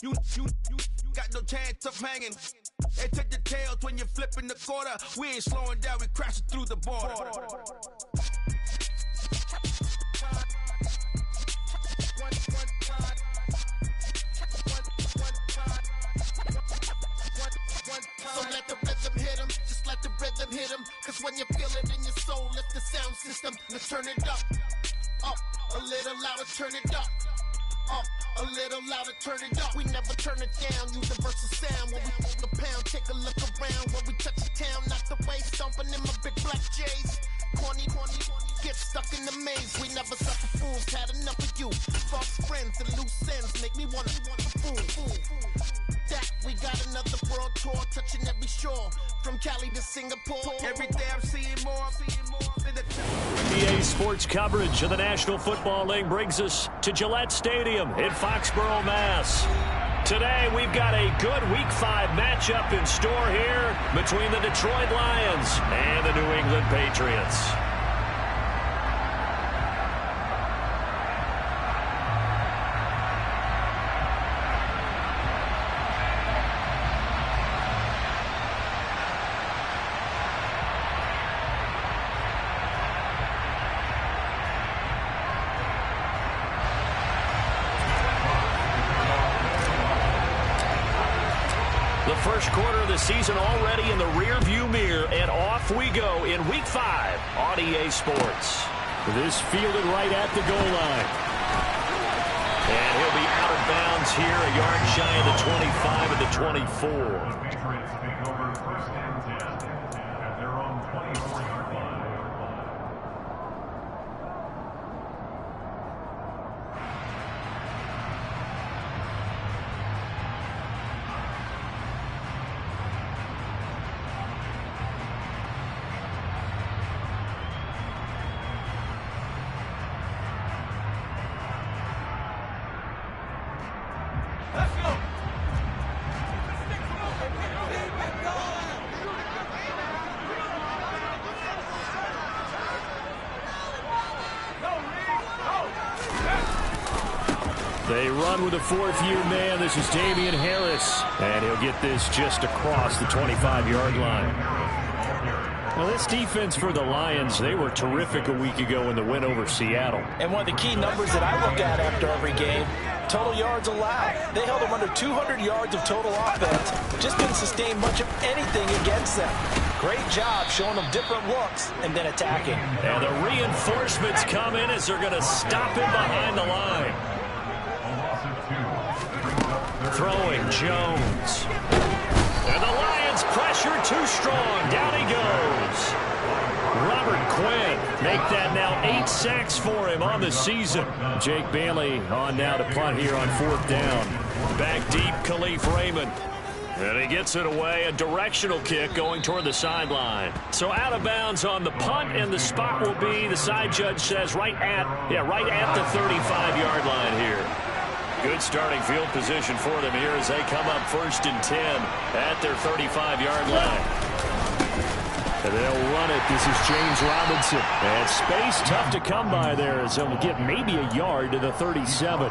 You got no chance of hanging. They take the tails when you're flipping the quarter. We ain't slowing down, we crashing through the border. So let the rhythm hit him, just let the rhythm hit him. Cause when you feel it in your soul, lift the sound system. Let's turn it up, a little louder, turn it up. A little louder, turn it up. We never turn it down, universal sound. When we pull the pound, take a look around. When we touch the town, knock the way, stomping in my big black J's. Corny, get stuck in the maze. We never suffer fools, had enough of you. False friends and loose ends make me wanna fool. That we got another world tour, touching every shore, from Cali to Singapore. Every day I'm seeing more. EA Sports coverage of the National Football League brings us to Gillette Stadium in Foxborough, Mass. Today we've got a good Week 5 matchup in store here between the Detroit Lions and the New England Patriots. First quarter of the season already in the rear-view mirror, and off we go in Week 5 on EA Sports. This fielded right at the goal line. And he'll be out of bounds here, a yard shy of the 25 and the 24. Patriots take over first and 10 at their own 24-yard line. They run with a fourth-year man. This is Damian Harris. And he'll get this just across the 25-yard line. Well, this defense for the Lions, they were terrific a week ago in the win over Seattle. And one of the key numbers that I look at after every game, total yards allowed. They held them under 200 yards of total offense. Just couldn't sustain much of anything against them. Great job showing them different looks and then attacking. And the reinforcements come in as they're going to stop him behind the line. Throwing Jones. And the Lions pressure too strong. Down he goes. Robert Quinn make that now 8 sacks for him on the season. Jake Bailey on now to punt here on 4th down. Back deep, Khalif Raymond. And he gets it away, a directional kick going toward the sideline. So out of bounds on the punt, and the spot will be, the side judge says, right at the 35-yard line here. Good starting field position for them here as they come up 1st and 10 at their 35-yard line. And they'll run it. This is James Robinson. And space tough to come by there as they'll get maybe a yard to the 37.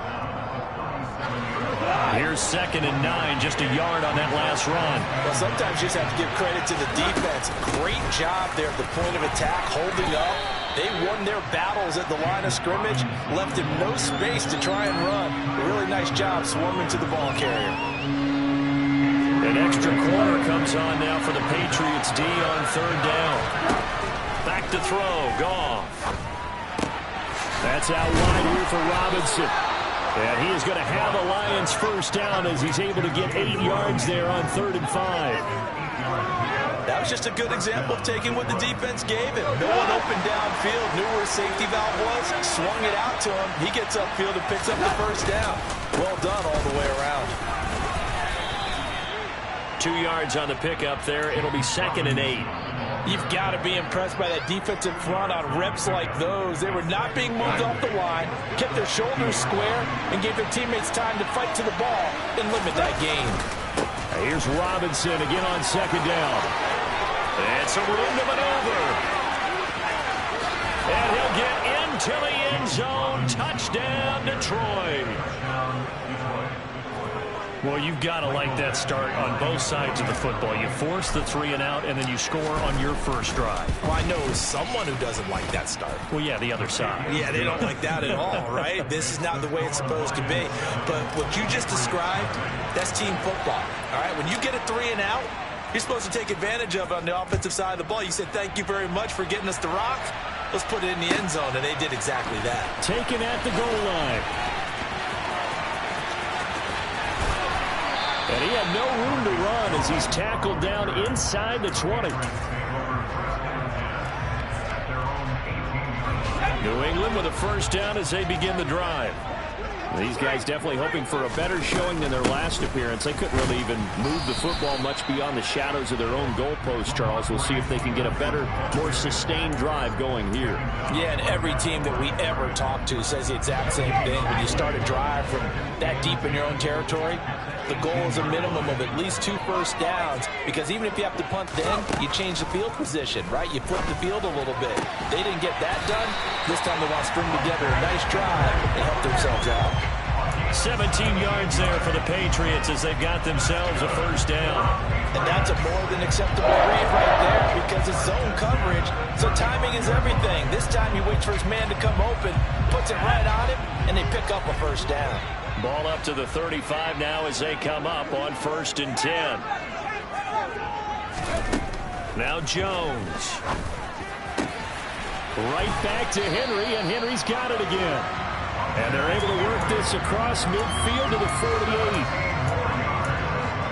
Here's 2nd and 9, just a yard on that last run. Well, sometimes you just have to give credit to the defense. Great job there at the point of attack, holding up. They won their battles at the line of scrimmage, left him no space to try and run. A really nice job swarming to the ball carrier. An extra corner comes on now for the Patriots D on 3rd down. Back to throw, Goff. That's out wide here for Robinson. And he is going to have a Lions first down as he's able to get 8 yards there on 3rd and 5. That was just a good example of taking what the defense gave him. No one open downfield, knew where his safety valve was, swung it out to him. He gets upfield and picks up the first down. Well done all the way around. 2 yards on the pickup there. It'll be 2nd and 8. You've got to be impressed by that defensive front on reps like those. They were not being moved off the line, kept their shoulders square, and gave their teammates time to fight to the ball and limit that gain. Here's Robinson again on 2nd down. It's a room to maneuver. And he'll get into the end zone. Touchdown, Detroit. Well, you've got to like that start on both sides of the football. You force the 3 and out, and then you score on your first drive. Well, I know someone who doesn't like that start. Well, yeah, the other side. Yeah, they don't like that at all, right? This is not the way it's supposed to be. But what you just described, that's team football, all right? When you get a 3 and out, you're supposed to take advantage of it on the offensive side of the ball. You said, thank you very much for getting us the rock. Let's put it in the end zone, and they did exactly that. Taken at the goal line. And he had no room to run as he's tackled down inside the 20. New England with a first down as they begin the drive. These guys definitely hoping for a better showing than their last appearance. They couldn't really even move the football much beyond the shadows of their own goalpost, Charles. We'll see if they can get a better, more sustained drive going here. Yeah, and every team that we ever talk to says the exact same thing. When you start a drive from that deep in your own territory, the goal is a minimum of at least 2 first downs, because even if you have to punt then, you change the field position, right? You flip the field a little bit. They didn't get that done. This time they want to string together a nice drive and help themselves out. 17 yards there for the Patriots as they've got themselves a first down. And that's a more than acceptable read right there, because it's zone coverage, so timing is everything. This time he waits for his man to come open, puts it right on him, and they pick up a first down. Ball up to the 35 now as they come up on 1st and 10. Now Jones. Right back to Henry, and Henry's got it again. And they're able to work this across midfield to the 48.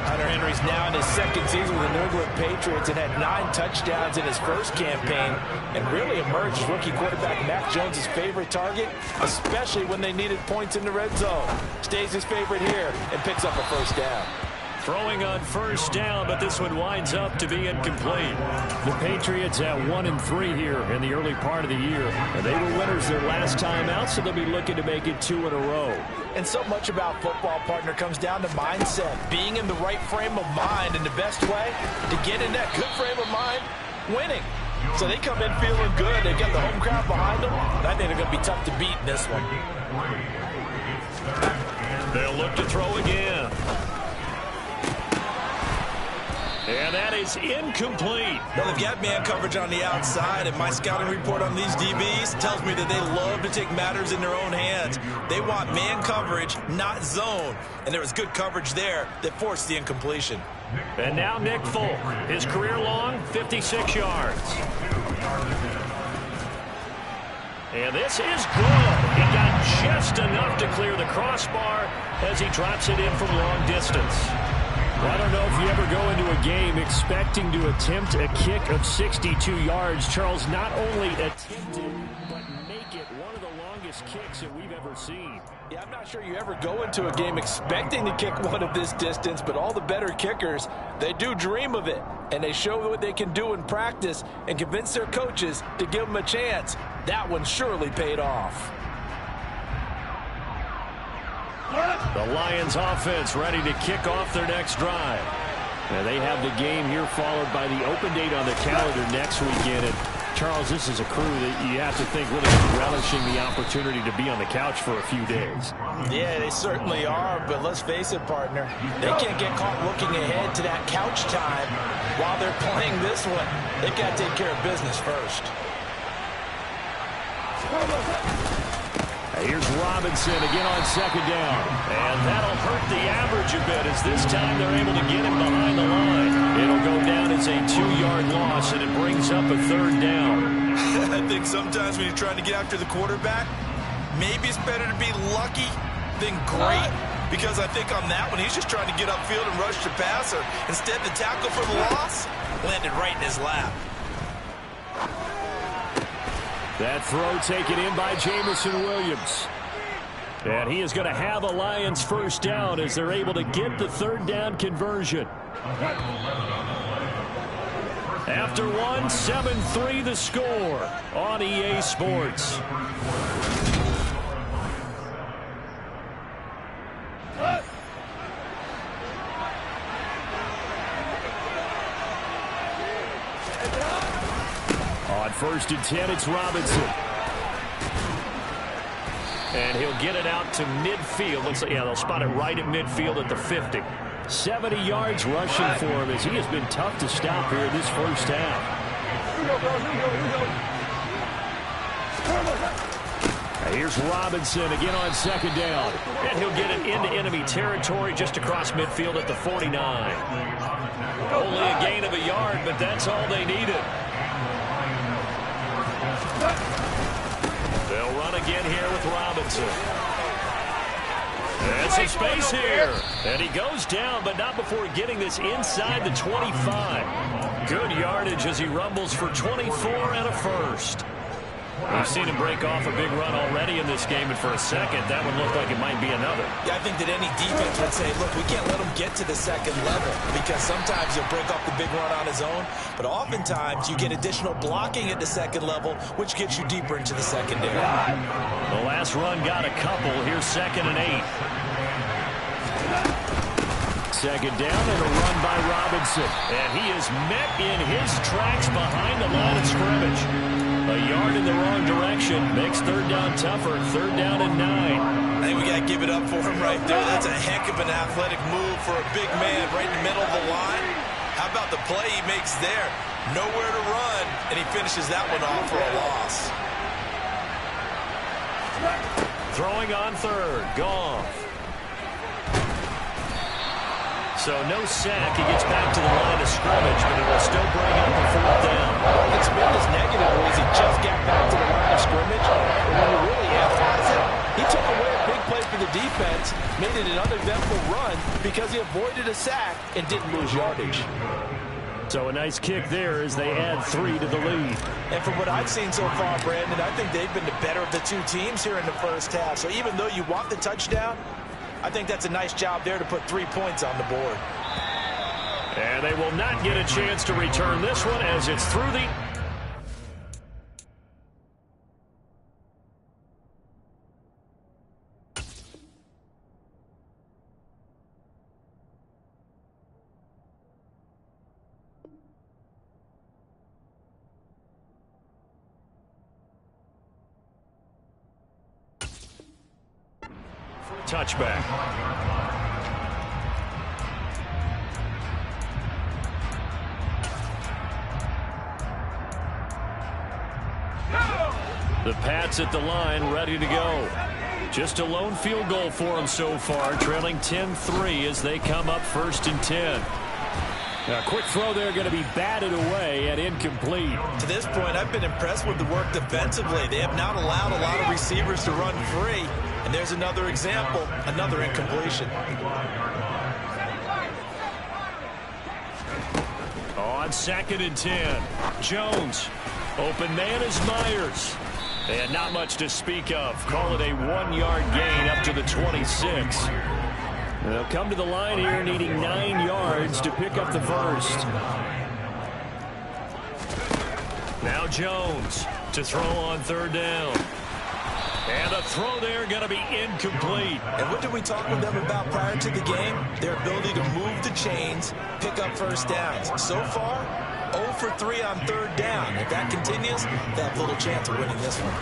Hunter Henry's now in his 2nd season with the New England Patriots and had 9 touchdowns in his first campaign, and really emerged as rookie quarterback Mac Jones' favorite target, especially when they needed points in the red zone. Stays his favorite here and picks up a first down. Throwing on first down, but this one winds up to be incomplete. The Patriots at 1-3 here in the early part of the year. And they were winners their last time out, so they'll be looking to make it 2 in a row. And so much about football, partner, comes down to mindset. Being in the right frame of mind, and the best way to get in that good frame of mind, winning. So they come in feeling good. They've got the home crowd behind them. And I think they're going to be tough to beat in this one. They'll look to throw again. And that is incomplete. Well, they've got man coverage on the outside, and my scouting report on these DBs tells me that they love to take matters in their own hands. They want man coverage, not zone. And there was good coverage there that forced the incompletion. And now Nick Folk, his career long, 56 yards. And this is good. He got just enough to clear the crossbar as he drops it in from long distance. Well, I don't know if you ever go into a game expecting to attempt a kick of 62 yards. Charles, not only attempted, but make it one of the longest kicks that we've ever seen. Yeah, I'm not sure you ever go into a game expecting to kick one of this distance, but all the better kickers, they do dream of it. And they show what they can do in practice and convince their coaches to give them a chance. That one surely paid off. The Lions offense ready to kick off their next drive. And they have the game here followed by the open date on the calendar next weekend. And Charles, this is a crew that you have to think really relishing the opportunity to be on the couch for a few days. Yeah, they certainly are, but let's face it, partner. They can't get caught looking ahead to that couch time while they're playing this one. They've got to take care of business first. Here's Robinson again on 2nd down. And that'll hurt the average a bit as this time they're able to get him behind the line. It'll go down as a 2-yard loss, and it brings up a 3rd down. I think sometimes when you're trying to get after the quarterback, maybe it's better to be lucky than great. Because I think on that one, he's just trying to get upfield and rush the passer. Instead, the tackle for the loss landed right in his lap. That throw taken in by Jamison Williams. And he is going to have a Lions first down as they're able to get the 3rd down conversion. After one, 7-3 the score on EA Sports. On 1st and 10, it's Robinson. And he'll get it out to midfield. Looks like, yeah, they'll spot it right at midfield at the 50. 70 yards rushing for him as he has been tough to stop here this first half. Here's Robinson again on second down. And he'll get it into enemy territory just across midfield at the 49. Only a gain of a yard, but that's all they needed. They'll run again here with Robinson. And some space here. And he goes down, but not before getting this inside the 25. Good yardage as he rumbles for 24 and a first. We've seen him break off a big run already in this game, and for a second, that would look like it might be another. Yeah, I think that any defense would say, look, we can't let him get to the second level, because sometimes he'll break off the big run on his own, but oftentimes you get additional blocking at the second level, which gets you deeper into the secondary. The last run got a couple. Here's 2nd and 8. Second down and a run by Robinson. And he is met in his tracks behind the line of scrimmage. A yard in the wrong direction makes third down tougher. 3rd down and 9. I think we got to give it up for him right there. That's a heck of an athletic move for a big man right in the middle of the line. How about the play he makes there? Nowhere to run, and he finishes that one off for a loss. Throwing on 3rd. Goff. So no sack. He gets back to the line of scrimmage, but it will still bring up a 4th down. It's been as negative as he just got back to the line of scrimmage. But when you really analyze it, he took away a big play for the defense, made it an uneventful run because he avoided a sack and didn't lose yardage. So a nice kick there as they add 3 to the lead. And from what I've seen so far, Brandon, I think they've been the better of the two teams here in the first half. So even though you want the touchdown, I think that's a nice job there to put 3 points on the board. And they will not get a chance to return this one as it's through the... touchback. The Pats at the line, ready to go. Just a lone field goal for them so far, trailing 10-3 as they come up 1st and 10. Now, a quick throw there going to be batted away and incomplete. To this point, I've been impressed with the work defensively. They have not allowed a lot of receivers to run free. And there's another example, another incompletion. On 2nd and 10, Jones. Open man is Myers. And not much to speak of. Call it a 1-yard gain up to the 26. They'll come to the line here needing 9 yards to pick up the first. Now Jones to throw on 3rd down. And a throw there going to be incomplete. And what did we talk with them about prior to the game? Their ability to move the chains, pick up first downs. So far, 0 for 3 on 3rd down. If that continues, they have little chance of winning this one.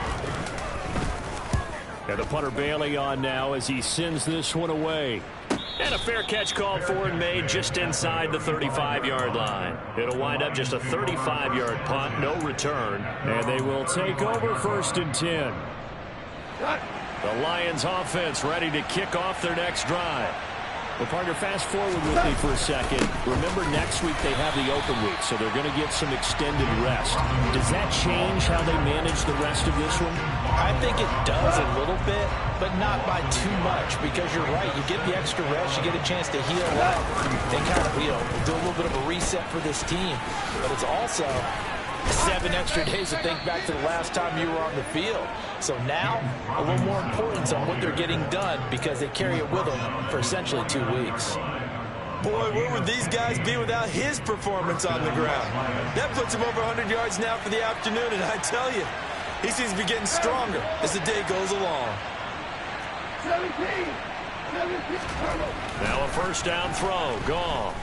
And the punter Bailey on now as he sends this one away. And a fair catch called for and made just inside the 35-yard line. It'll wind up just a 35-yard punt, no return. And they will take over 1st and 10. The Lions offense ready to kick off their next drive. Well, partner, fast forward with me for a second. Remember, next week they have the open week, so they're going to get some extended rest. Does that change how they manage the rest of this one? I think it does a little bit, but not by too much, because you're right. You get the extra rest, you get a chance to heal up and kind of, do a little bit of a reset for this team. But it's also 7 extra days to think back to the last time you were on the field. So now, a little more importance on what they're getting done because they carry it with them for essentially 2 weeks. Boy, where would these guys be without his performance on the ground? That puts him over 100 yards now for the afternoon, and I tell you, he seems to be getting stronger as the day goes along. Now a 1st down throw. Goff.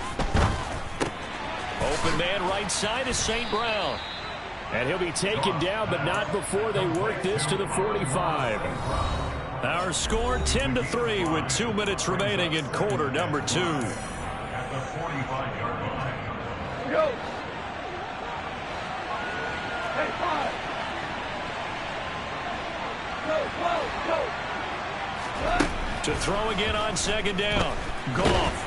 Open man right side is St. Brown. And he'll be taken down, but not before they work this to the 45. Our score 10-3 with 2 minutes remaining in quarter number 2. At the 45-yard line. Go. Hey, 5. Go. To throw again on second down. Goff.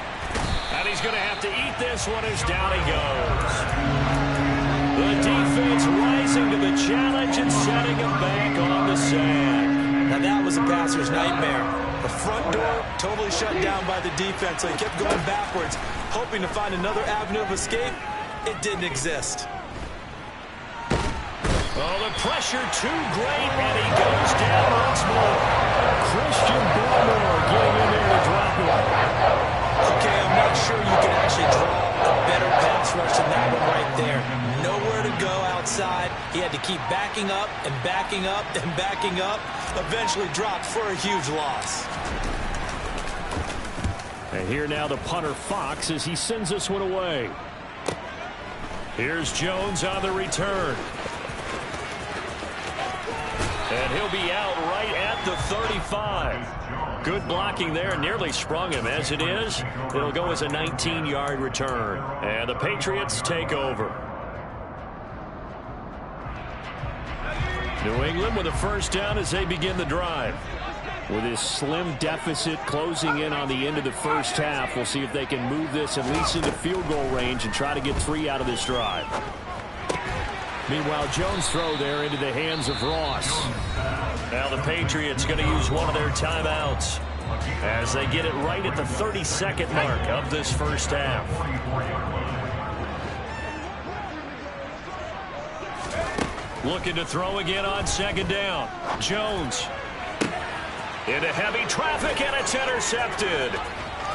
And he's going to have to eat this one as down he goes. The defense rising to the challenge and setting him back on the sand. Now that was a passer's nightmare. The front door totally shut down by the defense, so he kept going backwards, hoping to find another avenue of escape. It didn't exist. Oh, the pressure too great, and he goes down once more. Christian Barmore getting in there to drop it. Okay, I'm not sure you can actually draw a better pass rush than that one right there. Nowhere to go outside. He had to keep backing up and backing up and backing up. Eventually dropped for a huge loss. And here now the punter Fox as he sends this one away. Here's Jones on the return. And he'll be out right at the 35. Good blocking there. Nearly sprung him. As it is, it'll go as a 19-yard return. And the Patriots take over. New England with a first down as they begin the drive. With this slim deficit closing in on the end of the first half, we'll see if they can move this at least into field goal range and try to get 3 out of this drive. Meanwhile, Jones' throw there into the hands of Ross. Now the Patriots going to use one of their timeouts as they get it right at the 32nd mark of this first half. Looking to throw again on second down. Jones into heavy traffic, and it's intercepted.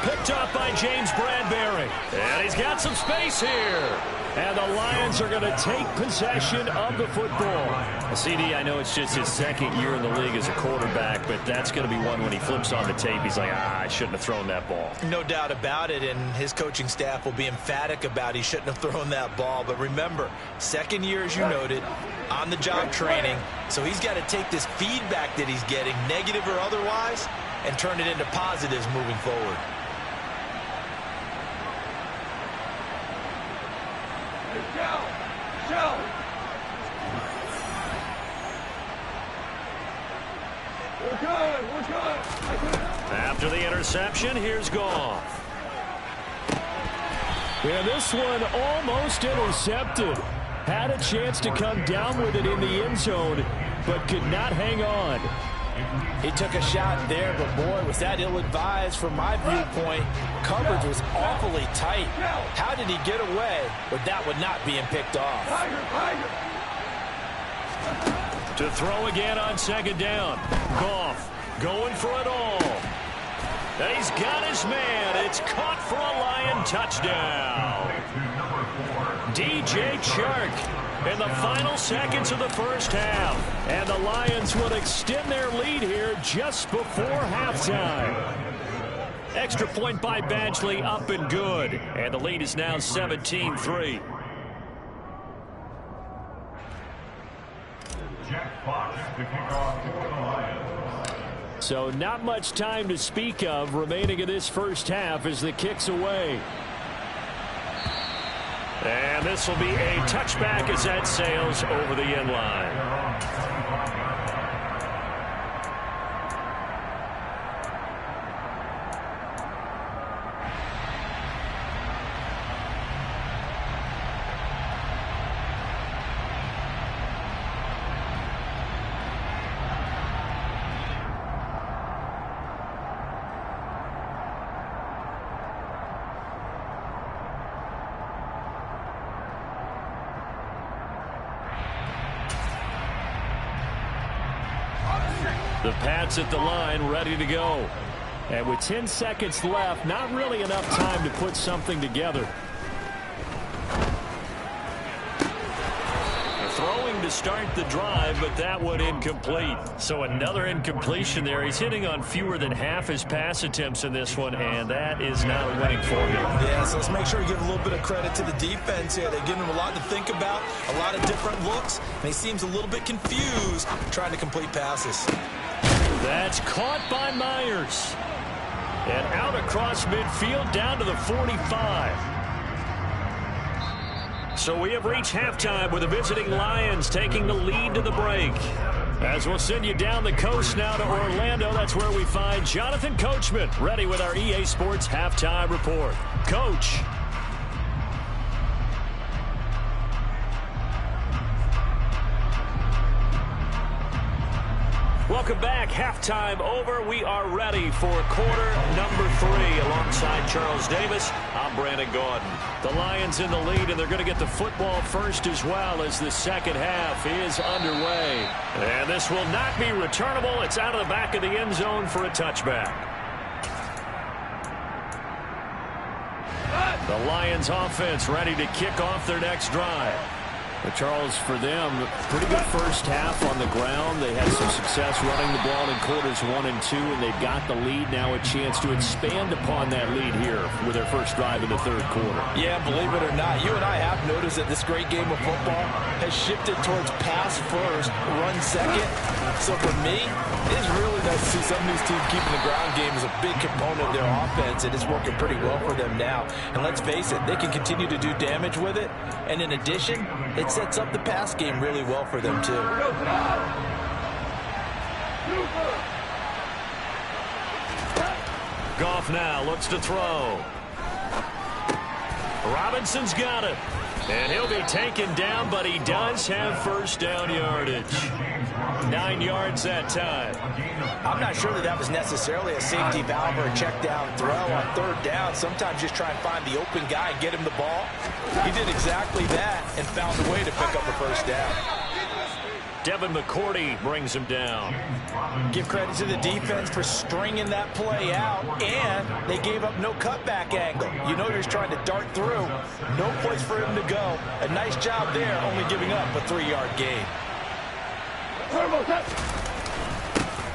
Picked up by James Bradbury. And he's got some space here. And the Lions are going to take possession of the football. CD, I know it's just his second year in the league as a quarterback, but that's going to be one when he flips on the tape. He's like, I shouldn't have thrown that ball. No doubt about it, and his coaching staff will be emphatic about he shouldn't have thrown that ball. But remember, second year, as you noted, on-the-job training. So he's got to take this feedback that he's getting, negative or otherwise, and turn it into positives moving forward. After the interception, here's Goff. Yeah, this one almost intercepted. Had a chance to come down with it in the end zone, but could not hang on. He took a shot there, but boy, was that ill-advised from my viewpoint. Coverage was awfully tight. How did he get away with that one not being picked off? To throw again on second down. Goff going for it all. And he's got his man. It's caught for a Lion touchdown. DJ Chark in the final seconds of the first half. And the Lions will extend their lead here just before halftime. Extra point by Badgley, up and good. And the lead is now 17-3. Jack Fox to kick off for the Lions. So not much time to speak of remaining in this first half as the kick's away. And this will be a touchback as that sails over the end line. The Pats at the line, ready to go. And with 10 seconds left, not really enough time to put something together. Throwing to start the drive, but that one incomplete. So another incompletion there. He's hitting on fewer than half his pass attempts in this one, and that is not a winning formula. Yeah, so let's make sure we give a little bit of credit to the defense here. They've given him a lot to think about, a lot of different looks, and he seems a little bit confused trying to complete passes. That's caught by Myers. And out across midfield down to the 45. So we have reached halftime with the visiting Lions taking the lead to the break. As we'll send you down the coast now to Orlando, that's where we find Jonathan Coachman ready with our EA Sports halftime report. Coach. Welcome back. Halftime over. We are ready for quarter number 3. Alongside Charles Davis, I'm Brandon Gaudin. The Lions in the lead, and they're going to get the football first as well as the second half is underway. And this will not be returnable. It's out of the back of the end zone for a touchback. The Lions offense ready to kick off their next drive. But Charles, for them, pretty good first half on the ground. They had some success running the ball in quarters 1 and 2, and they've got the lead now, a chance to expand upon that lead here with their first drive in the third quarter. Yeah, believe it or not, you and I have noticed that this great game of football has shifted towards pass first, run second. So for me, it is really nice to see some of these teams keeping the ground game as a big component of their offense, and it's working pretty well for them now. And let's face it, they can continue to do damage with it, and in addition, it sets up the pass game really well for them, too. Goff now looks to throw. Robinson's got it. And he'll be taken down, but he does have first down yardage. 9 yards that time. I'm not sure that was necessarily a safety valve or a check down throw on third down. Sometimes just try and find the open guy and get him the ball. He did exactly that and found a way to pick up a first down. Devin McCourty brings him down. Give credit to the defense for stringing that play out, and they gave up no cutback angle. You know he's trying to dart through. No place for him to go. A nice job there, only giving up a 3-yard gain.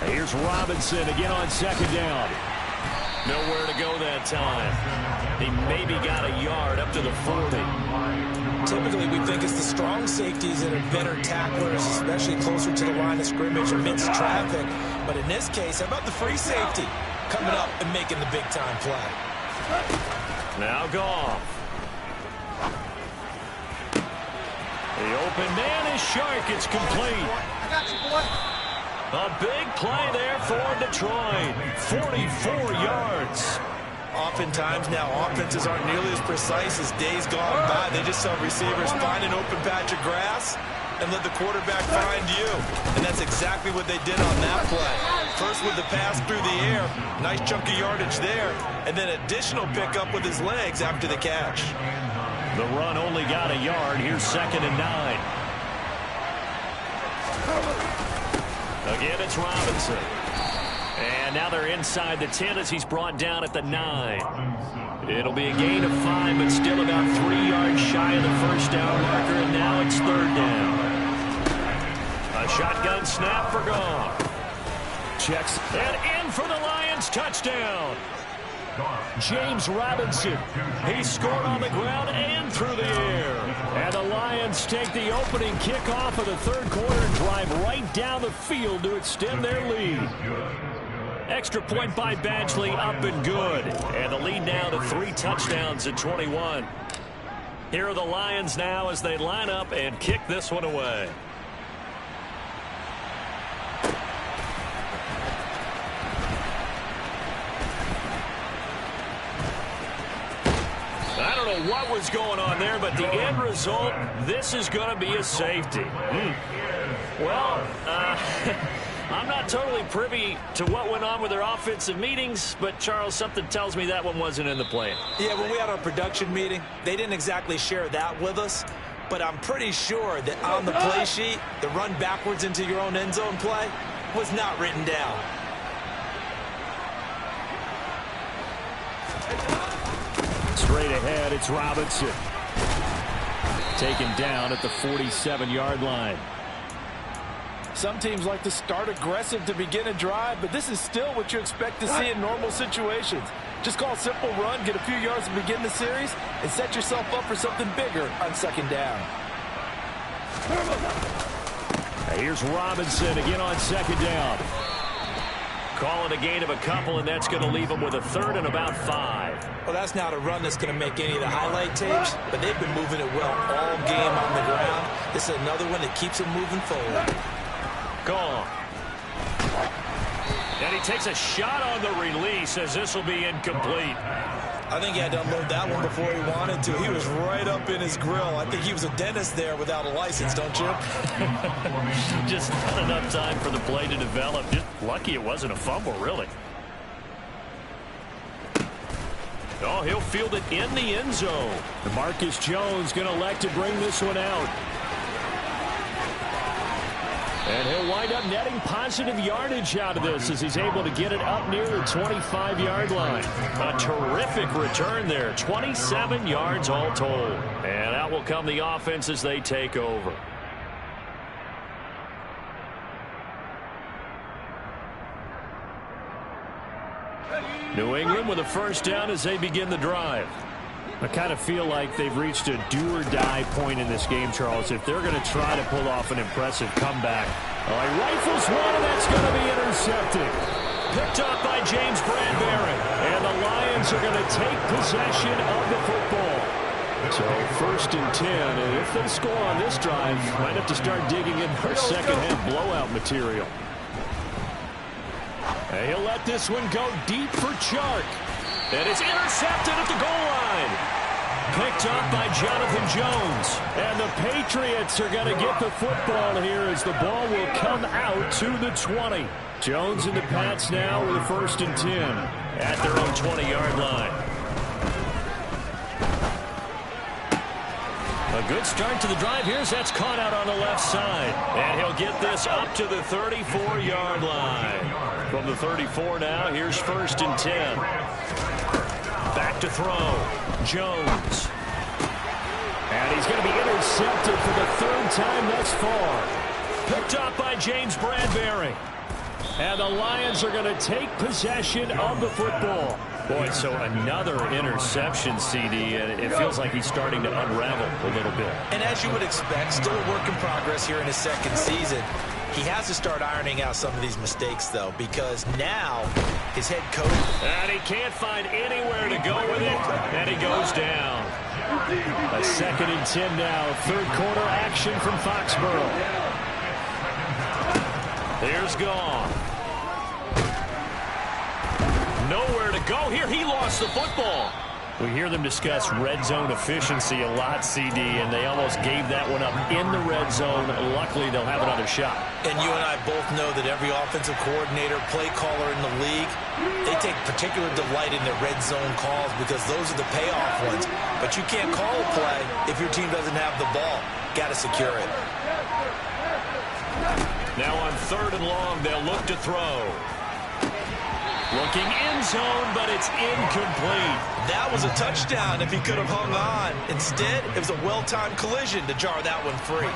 Here's Robinson again on second down. Nowhere to go that time. He maybe got a yard up to the 40. Typically, we think it's the strong safeties that are better tacklers, especially closer to the line of scrimmage amidst traffic. But in this case, how about the free safety coming up and making the big-time play? Now Goff. The open man is Shark. It's complete. I got you, boy. A big play there for Detroit. 44 yards. Oftentimes now offenses aren't nearly as precise as days gone by. They just saw receivers find an open patch of grass and let the quarterback find you. And that's exactly what they did on that play. First with the pass through the air, nice chunk of yardage there, and then additional pickup with his legs after the catch. The run only got a yard. Here's 2nd and 9. Again, it's Robinson. And now they're inside the 10 as he's brought down at the 9. It'll be a gain of 5, but still about 3 yards shy of the first down marker, and now it's 3rd down. A shotgun snap for Goff. Checks and in for the Lions. Touchdown. James Robinson. He scored on the ground and through the air. And the Lions take the opening kickoff of the third quarter and drive right down the field to extend their lead. Extra point by Badgley, up and good. And the lead now to 3 touchdowns at 21. Here are the Lions now as they line up and kick this one away. I don't know what was going on there, but the end result, this is going to be a safety. Well, I'm not totally privy to what went on with their offensive meetings, but, Charles, something tells me that one wasn't in the plan. Yeah, when we had our production meeting, they didn't exactly share that with us, but I'm pretty sure that on the play sheet, the run backwards into your own end zone play was not written down. Straight ahead, it's Robinson. Taken down at the 47-yard line. Some teams like to start aggressive to begin a drive, but this is still what you expect to see in normal situations. Just call a simple run, get a few yards to begin the series, and set yourself up for something bigger on 2nd down. Here's Robinson again on 2nd down. Call it a gain of a couple, and that's going to leave them with a third and about 5. Well, that's not a run that's going to make any of the highlight tapes, but they've been moving it well all game on the ground. This is another one that keeps them moving forward. Gone. And he takes a shot on the release as this will be incomplete. I think he had to unload that one before he wanted to. He was right up in his grill. I think he was a dentist there without a license, don't you? Just not enough time for the play to develop. Just lucky it wasn't a fumble, really. Oh, he'll field it in the end zone. Marcus Jones going to elect to bring this one out. And he'll wind up netting positive yardage out of this as he's able to get it up near the 25-yard line. A terrific return there. 27 yards all told. And out will come the offense as they take over. New England with a first down as they begin the drive. I kind of feel like they've reached a do-or-die point in this game, Charles. If they're going to try to pull off an impressive comeback. Oh, he rifles one, and that's going to be intercepted. Picked up by James Bradbury. And the Lions are going to take possession of the football. So first and 10, and if they score on this drive, might have to start digging in for second-half blowout material. And he'll let this one go deep for Chark. And it's intercepted at the goal line. Picked up by Jonathan Jones. And the Patriots are going to get the football here as the ball will come out to the 20. Jones and the Pats now with a first and 10. At their own 20-yard line. A good start to the drive here as that's caught out on the left side. And he'll get this up to the 34-yard line. From the 34 now, here's first and 10. Back to throw. Jones. And he's going to be intercepted for the third time thus far. Picked up by James Bradbury. And the Lions are going to take possession of the football. Boy, so another interception, CD, and it feels like he's starting to unravel a little bit. And as you would expect, still a work in progress here in his second season. He has to start ironing out some of these mistakes, though, because now his head coach... And he can't find anywhere to go with it, and he goes down. A second and 10 now. Third quarter action from Foxborough. Here's Gone. Nowhere to go here. He lost the football. We hear them discuss red zone efficiency a lot, CD, and they almost gave that one up in the red zone. Luckily, they'll have another shot. And you and I both know that every offensive coordinator, play caller in the league, they take particular delight in their red zone calls because those are the payoff ones. But you can't call a play if your team doesn't have the ball. Got to secure it. Now on third and long, they'll look to throw. Looking end zone, but it's incomplete. That was a touchdown if he could have hung on. Instead, it was a well-timed collision to jar that one free.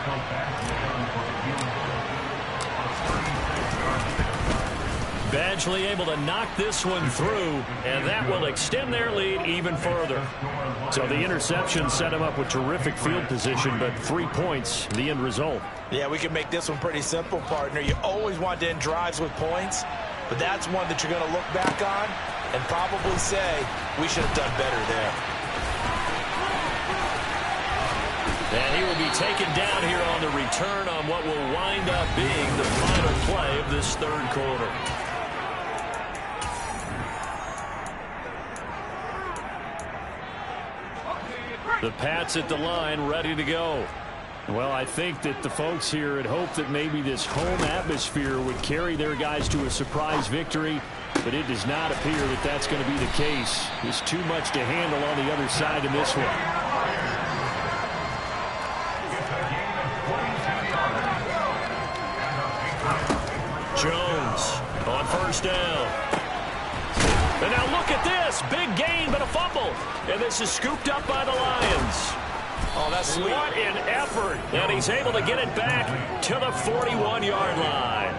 Badgley able to knock this one through, and that will extend their lead even further. So the interception set him up with terrific field position, but 3 points, the end result. Yeah, we can make this one pretty simple, partner. You always want to end drives with points, but that's one that you're going to look back on and probably say, we should have done better there. And he will be taken down here on the return on what will wind up being the final play of this third quarter. The Pats at the line, ready to go. Well, I think that the folks here had hoped that maybe this home atmosphere would carry their guys to a surprise victory, but it does not appear that that's going to be the case. There's too much to handle on the other side in this one. Jones on first down. And now look at this. Big gain, but a fumble. And this is scooped up by the Lions. Oh, that's sweet. What an effort. And he's able to get it back to the 41-yard line.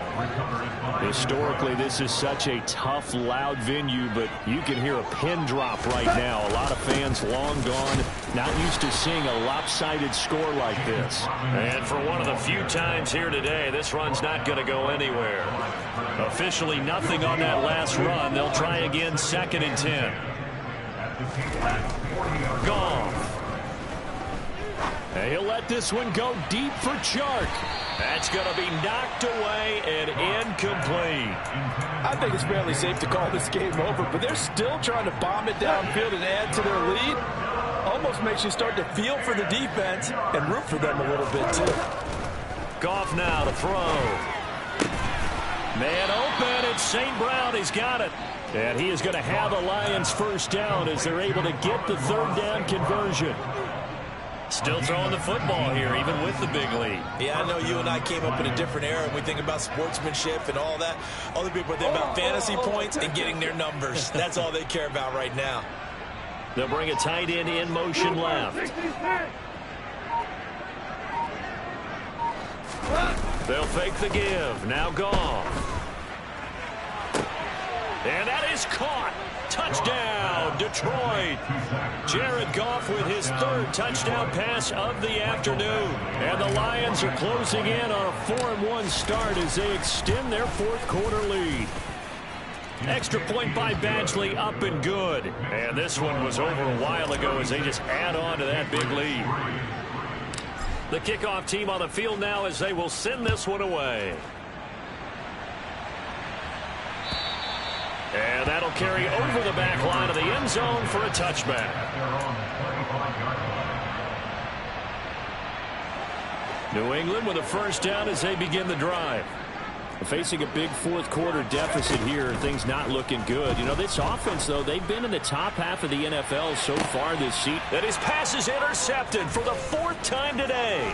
Historically, this is such a tough, loud venue, but you can hear a pin drop right now. A lot of fans long gone, not used to seeing a lopsided score like this. And for one of the few times here today, this run's not going to go anywhere. Officially nothing on that last run. They'll try again, 2nd and 10. Goff. And he'll let this one go deep for Chark. That's going to be knocked away and incomplete. I think it's fairly safe to call this game over, but they're still trying to bomb it downfield and add to their lead. Almost makes you start to feel for the defense and root for them a little bit, too. Goff now to throw. Man open, it's St. Brown. He's got it. And he is going to have a Lions first down as they're able to get the 3rd down conversion. Still throwing the football here, even with the big lead. Yeah, I know you and I came up in a different era, and we think about sportsmanship and all that. Other people think about fantasy points and getting their numbers. That's all they care about right now. They'll bring a tight end in motion left. They'll fake the give. Now Goff. And that is caught. Touchdown, Detroit. Jared Goff with his 3rd touchdown pass of the afternoon. And the Lions are closing in on a 4-1 start as they extend their 4th quarter lead. Extra point by Badgley, up and good. And this one was over a while ago as they just add on to that big lead. The kickoff team on the field now as they will send this one away. And that'll carry over the back line of the end zone for a touchback. New England with a first down as they begin the drive. Facing a big 4th quarter deficit here, things not looking good. You know, this offense, though, they've been in the top half of the NFL so far this season. And his pass is intercepted for the 4th time today.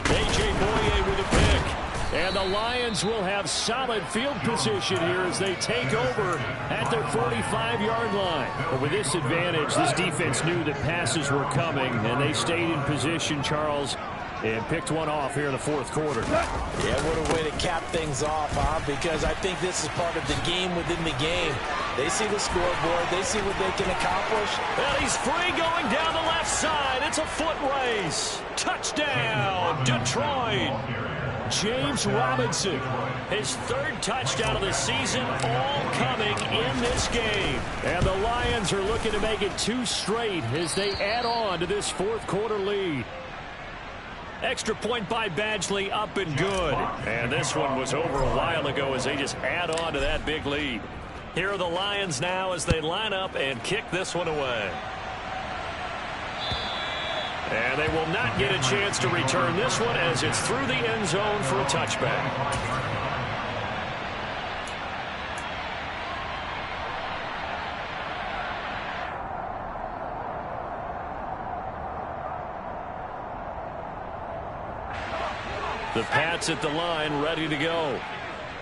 A.J. Boye with a pick. And the Lions will have solid field position here as they take over at their 45-yard line. But with this advantage, this defense knew that passes were coming, and they stayed in position, Charles, and picked one off here in the 4th quarter. Yeah, what a way to cap things off, huh? Because I think this is part of the game within the game. They see the scoreboard. They see what they can accomplish. And he's free going down the left side. It's a foot race. Touchdown, Detroit. James Robinson, his 3rd touchdown of the season, all coming in this game. And the Lions are looking to make it 2 straight as they add on to this 4th quarter lead. Extra point by Badgley, up and good. And this one was over a while ago as they just add on to that big lead. Here are the Lions now as they line up and kick this one away. And they will not get a chance to return this one as it's through the end zone for a touchback. The Pats at the line, ready to go.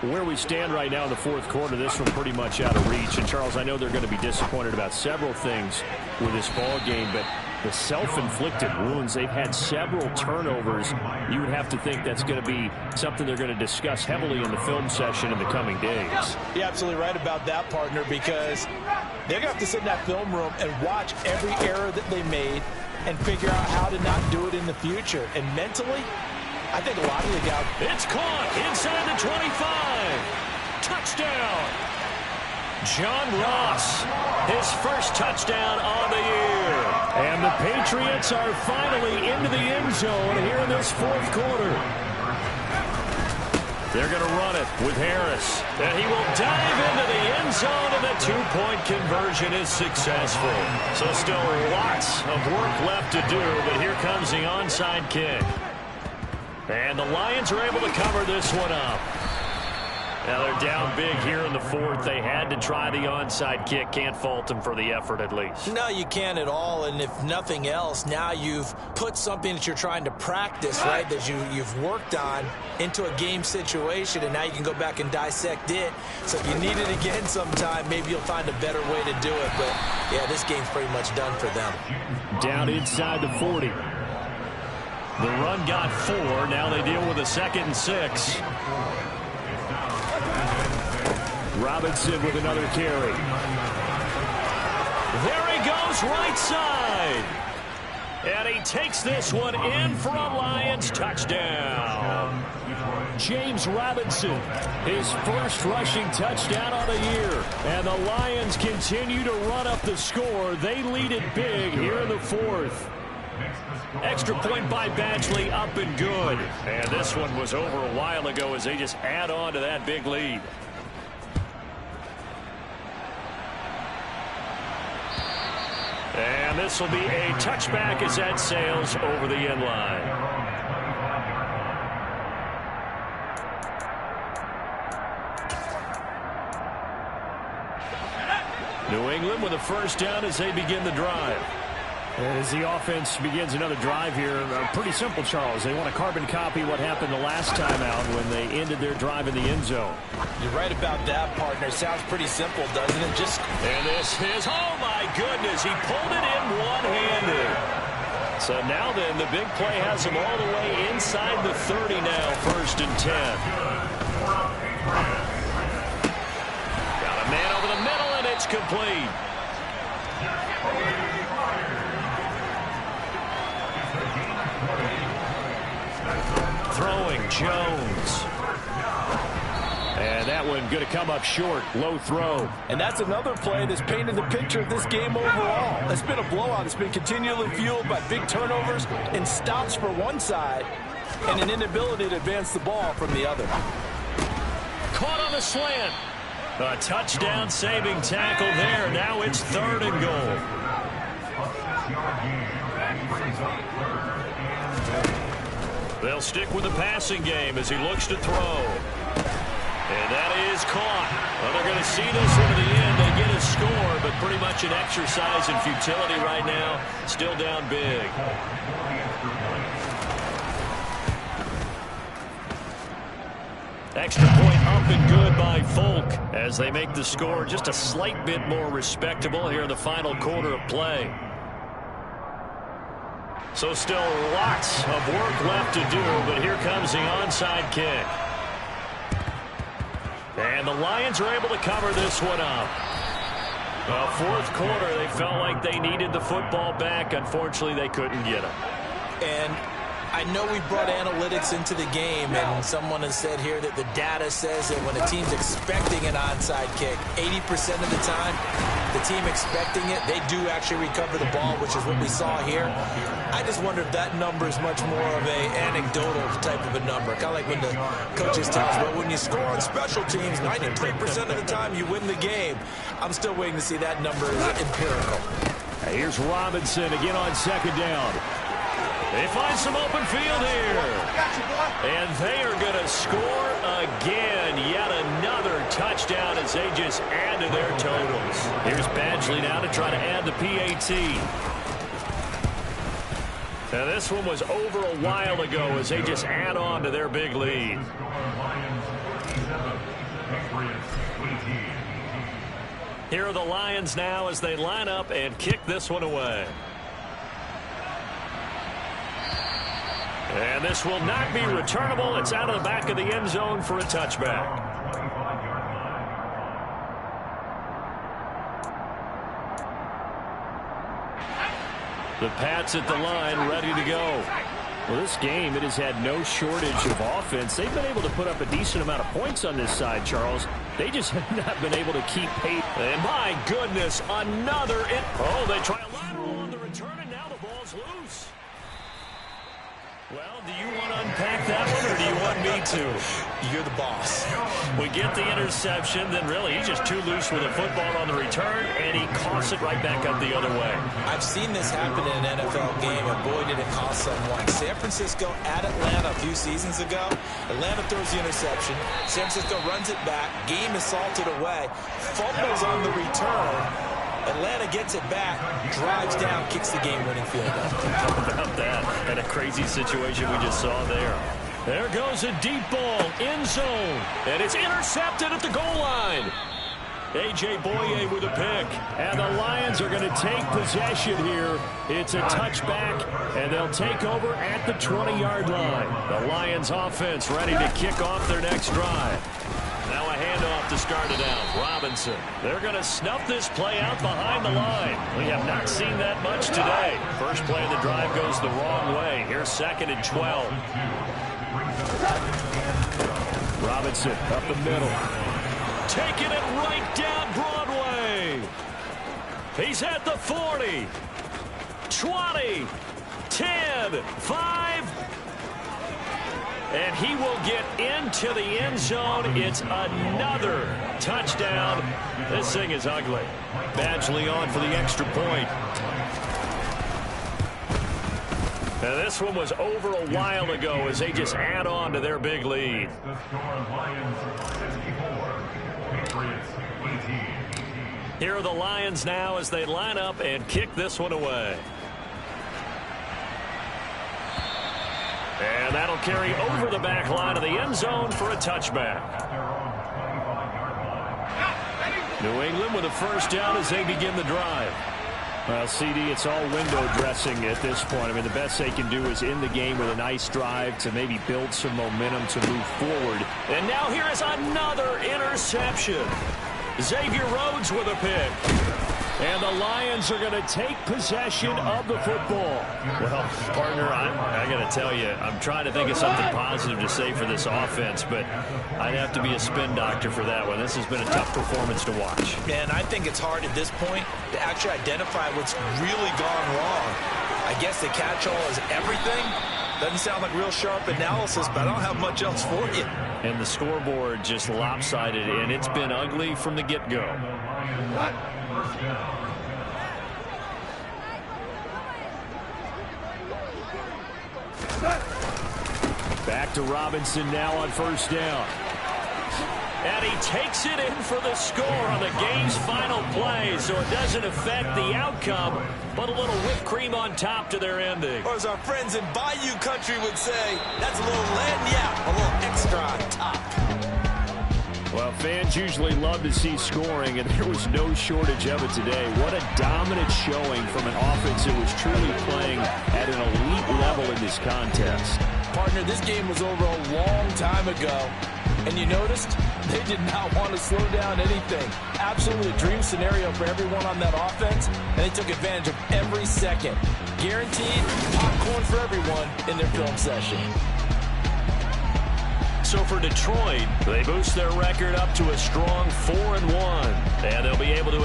Where we stand right now in the 4th quarter, this one pretty much out of reach. And, Charles, I know they're going to be disappointed about several things with this ball game, but the self-inflicted wounds, they've had several turnovers. You would have to think that's going to be something they're going to discuss heavily in the film session in the coming days. You're absolutely right about that, partner, because they're going to have to sit in that film room and watch every error that they made and figure out how to not do it in the future. And mentally, I think a lot of the guys... It's caught inside the 25. Touchdown. John Ross, his first touchdown on the year. And the Patriots are finally into the end zone here in this 4th quarter. They're going to run it with Harris. And he will dive into the end zone, and the 2-point conversion is successful. So still lots of work left to do, but here comes the onside kick. And the Lions are able to cover this one up. Now they're down big here in the 4th. They had to try the onside kick. Can't fault them for the effort at least. No, you can't at all. And if nothing else, now you've put something that you're trying to practice, right, that you've worked on into a game situation, and now you can go back and dissect it. So if you need it again sometime, maybe you'll find a better way to do it. But, yeah, this game's pretty much done for them. Down inside the 40. The run got 4. Now they deal with a 2nd and 6. Robinson with another carry. There he goes, right side. And he takes this one in for a Lions touchdown. James Robinson, his first rushing touchdown on the year. And the Lions continue to run up the score. They lead it big here in the 4th. Extra point by Badgley, up and good. And this one was over a while ago as they just add on to that big lead. And this will be a touchback as that sails over the end line. New England with a first down as they begin the drive. As the offense begins another drive here, pretty simple, Charles. They want to carbon copy what happened the last time out when they ended their drive in the end zone. You're right about that, partner. Sounds pretty simple, doesn't it? And this is, oh my goodness, he pulled it in one-handed. So now then, the big play has him all the way inside the 30 now, 1st and 10. Got a man over the middle, and it's complete. Throwing Jones. And that one going to come up short. Low throw. And that's another play that's painted the picture of this game overall. It's been a blowout. It's been continually fueled by big turnovers and stops for one side and an inability to advance the ball from the other. Caught on the slant. A touchdown saving tackle there. Now it's 3rd and goal. They'll stick with the passing game as he looks to throw. And that is caught. Well, they're going to see this one to the end. They get a score, but pretty much an exercise in futility right now. Still down big. Extra point up and good by Folk as they make the score just a slight bit more respectable here in the final quarter of play. So still lots of work left to do, but here comes the onside kick. And the Lions are able to cover this one up. Well, 4th quarter, they felt like they needed the football back. Unfortunately, they couldn't get it. And I know we brought analytics into the game, and someone has said here that the data says that when a team's expecting an onside kick, 80% of the time, the team expecting it, they do actually recover the ball, which is what we saw here. I just wonder if that number is much more of a anecdotal type of a number. Kind of like when the coaches tell us, well, when you score on special teams, 93% of the time you win the game. I'm still waiting to see that number is empirical. Here's Robinson again on 2nd down. They find some open field here. And they are going to score again. Yet another touchdown as they just add to their totals. Here's Badgley now to try to add the PAT. Now this one was over a while ago as they just add on to their big lead. Here are the Lions now as they line up and kick this one away. And this will not be returnable. It's out of the back of the end zone for a touchback. The Pats at the line, ready to go. Well, this game, it has had no shortage of offense. They've been able to put up a decent amount of points on this side, Charles. They just have not been able to keep pace. And my goodness, another. Oh, they try a lateral on the return, and now the ball's loose. Well, do you want to unpack that one, or do you want me to? You're the boss. We get the interception, then really he's just too loose with a football on the return, and he coughs it right back up the other way. I've seen this happen in an NFL game, and boy, did it cost someone. San Francisco at Atlanta a few seasons ago. Atlanta throws the interception. San Francisco runs it back. Game is salted away. Fumbles on the return. Atlanta gets it back, drives down, kicks the game-winning field goal. How about that? And a crazy situation we just saw there. There goes a deep ball, end zone, and it's intercepted at the goal line. A.J. Boye with a pick. And the Lions are going to take possession here. It's a touchback, and they'll take over at the 20-yard line. The Lions offense ready to kick off their next drive. Now a handoff to start it out. Robinson. They're going to snuff this play out behind the line. We have not seen that much today. First play of the drive goes the wrong way. Here's 2nd and 12. Robinson up the middle. Taking it right down Broadway. He's at the 40. 20. 10. 5. And he will get into the end zone. It's another touchdown. This thing is ugly. Badgley on for the extra point. And this one was over a while ago as they just add on to their big lead. The score, Lions 64, Patriots 18. Here are the Lions now as they line up and kick this one away. And that'll carry over the back line of the end zone for a touchback. New England with a first down as they begin the drive. Well, CD, it's all window dressing at this point. I mean, the best they can do is end the game with a nice drive to maybe build some momentum to move forward. And now here is another interception. Xavier Rhodes with a pick. And the Lions are going to take possession of the football. Well, partner, I got to tell you, I'm trying to think of something positive to say for this offense, but I'd have to be a spin doctor for that one. This has been a tough performance to watch. Man, I think it's hard at this point to actually identify what's really gone wrong. I guess the catch-all is everything. Doesn't sound like real sharp analysis, but I don't have much else for you. And the scoreboard just lopsided, and it's been ugly from the get-go. Back to Robinson now on first down. And he takes it in for the score on the game's final play, so it doesn't affect the outcome, but a little whipped cream on top to their ending. Or as our friends in Bayou Country would say, that's a little lagniappe, a little extra on top. Well, fans usually love to see scoring, and there was no shortage of it today. What a dominant showing from an offense that was truly playing at an elite level in this contest. Partner, this game was over a long time ago, and you noticed they did not want to slow down anything. Absolutely a dream scenario for everyone on that offense, and they took advantage of every second. Guaranteed popcorn for everyone in their film session. So for Detroit, they boost their record up to a strong 4-1, and they'll be able to